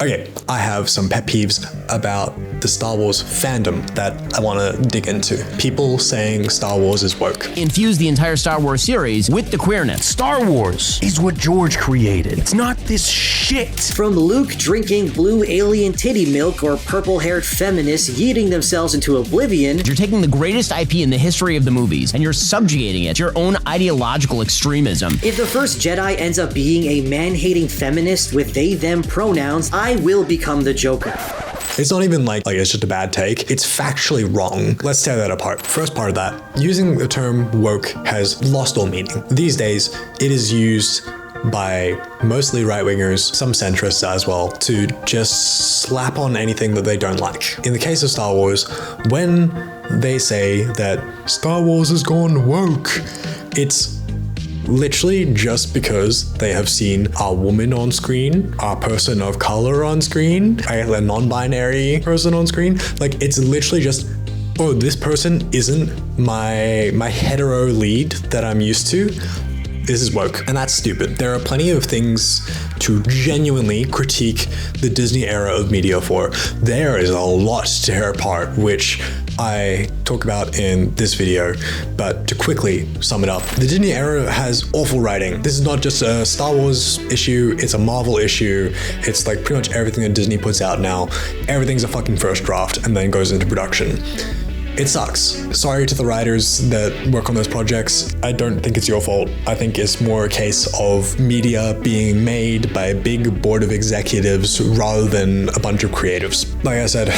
Okay, I have some pet peeves about the Star Wars fandom that I want to dig into. People saying Star Wars is woke. Infuse the entire Star Wars series with the queerness. Star Wars is what George created. It's not this shit. From Luke drinking blue alien titty milk or purple-haired feminists yeeting themselves into oblivion. You're taking the greatest IP in the history of the movies and you're subjugating it to your own ideological extremism. If the first Jedi ends up being a man-hating feminist with they-them pronouns, I will become the Joker. It's not even like it's just a bad take. It's factually wrong. Let's tear that apart. First part of that, using the term woke has lost all meaning. These days, it is used by mostly right-wingers, some centrists as well, to just slap on anything that they don't like. In the case of Star Wars, when they say that Star Wars has gone woke, it's literally just because they have seen a woman on screen, a person of color on screen, a non-binary person on screen. Like, it's literally just, oh, this person isn't my hetero lead that I'm used to. This is woke, and that's stupid. There are plenty of things to genuinely critique the Disney era of media for. There is a lot to tear apart, which I talk about in this video, but to quickly sum it up, the Disney era has awful writing. This is not just a Star Wars issue, it's a Marvel issue. It's like pretty much everything that Disney puts out now. Everything's a fucking first draft and then goes into production. It sucks. Sorry to the writers that work on those projects. I don't think it's your fault. I think it's more a case of media being made by a big board of executives rather than a bunch of creatives. Like I said,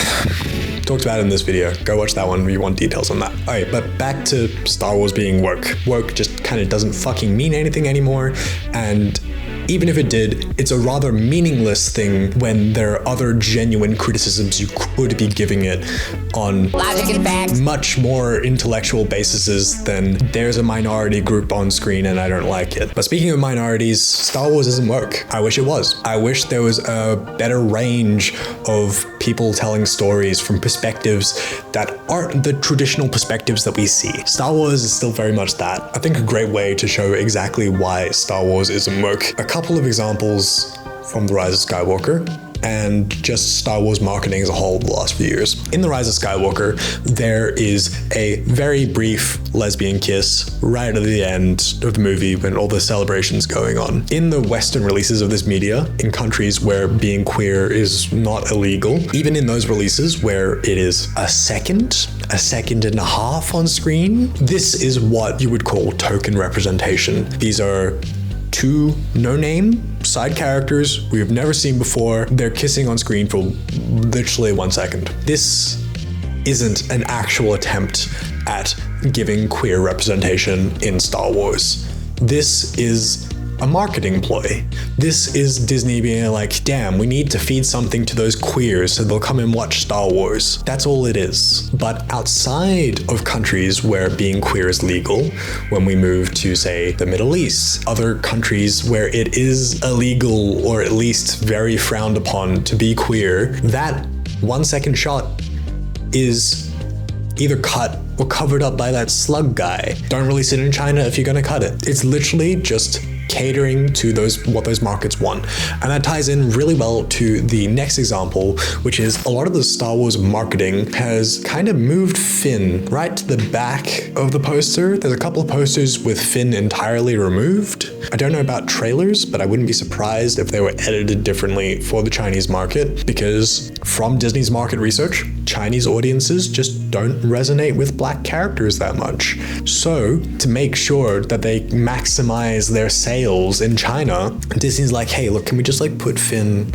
talked about it in this video. Go watch that one if you want details on that. Alright, but back to Star Wars being woke. Woke just kind of doesn't fucking mean anything anymore, and even if it did, it's a rather meaningless thing when there are other genuine criticisms you could be giving it on logic and facts, much more intellectual bases than there's a minority group on screen and I don't like it. But speaking of minorities, Star Wars isn't woke. I wish it was. I wish there was a better range of people telling stories from perspectives that aren't the traditional perspectives that we see. Star Wars is still very much that. I think a great way to show exactly why Star Wars isn't woke. A couple of examples from The Rise of Skywalker and just Star Wars marketing as a whole the last few years. In The Rise of Skywalker, there is a very brief lesbian kiss right at the end of the movie when all the celebrations going on. In the Western releases of this media, in countries where being queer is not illegal, even in those releases where it is a second and a half on screen, this is what you would call token representation. These are two no-name side characters we have never seen before. They're kissing on screen for literally 1 second. This isn't an actual attempt at giving queer representation in Star Wars. This is a marketing ploy. This is Disney being like, damn, we need to feed something to those queers so they'll come and watch Star Wars. That's all it is. But outside of countries where being queer is legal, when we move to, say, the Middle East, other countries where it is illegal or at least very frowned upon to be queer, that 1 second shot is either cut or covered up by that slug guy. Don't release it in China if you're gonna cut it. It's literally just catering to what those markets want. And that ties in really well to the next example, which is a lot of the Star Wars marketing has kind of moved Finn right to the back of the poster. There's a couple of posters with Finn entirely removed. I don't know about trailers, but I wouldn't be surprised if they were edited differently for the Chinese market, because from Disney's market research, Chinese audiences just don't resonate with black characters that much. So to make sure that they maximize their sales in China, Disney's like, hey, look, can we just like put Finn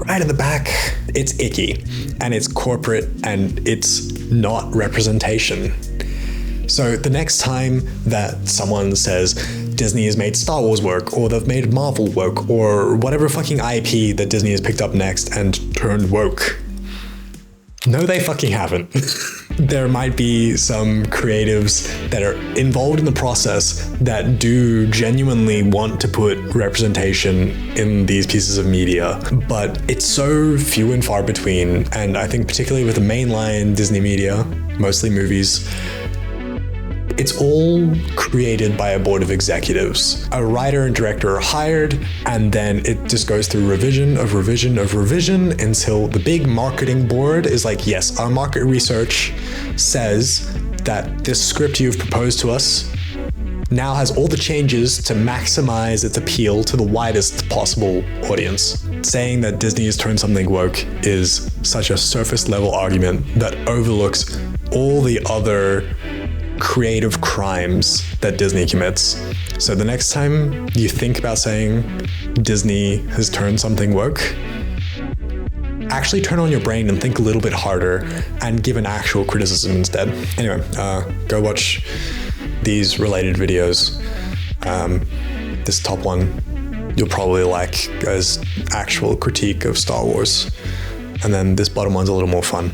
right in the back? It's icky and it's corporate and it's not representation. So the next time that someone says Disney has made Star Wars work, or they've made Marvel woke, or whatever fucking IP that Disney has picked up next and turned woke, no, they fucking haven't. There might be some creatives that are involved in the process that do genuinely want to put representation in these pieces of media, but it's so few and far between. And I think particularly with the mainline Disney media, mostly movies, It's all created by a board of executives. A writer and director are hired, and then it just goes through revision of revision of revision until the big marketing board is like, yes, our market research says that this script you've proposed to us now has all the changes to maximize its appeal to the widest possible audience. Saying that Disney has turned something woke is such a surface level argument that overlooks all the other creative crimes that Disney commits. So the next time you think about saying Disney has turned something woke, actually turn on your brain and think a little bit harder and give an actual criticism instead. Anyway, go watch these related videos. This top one you'll probably like as actual critique of Star Wars, and then this bottom one's a little more fun.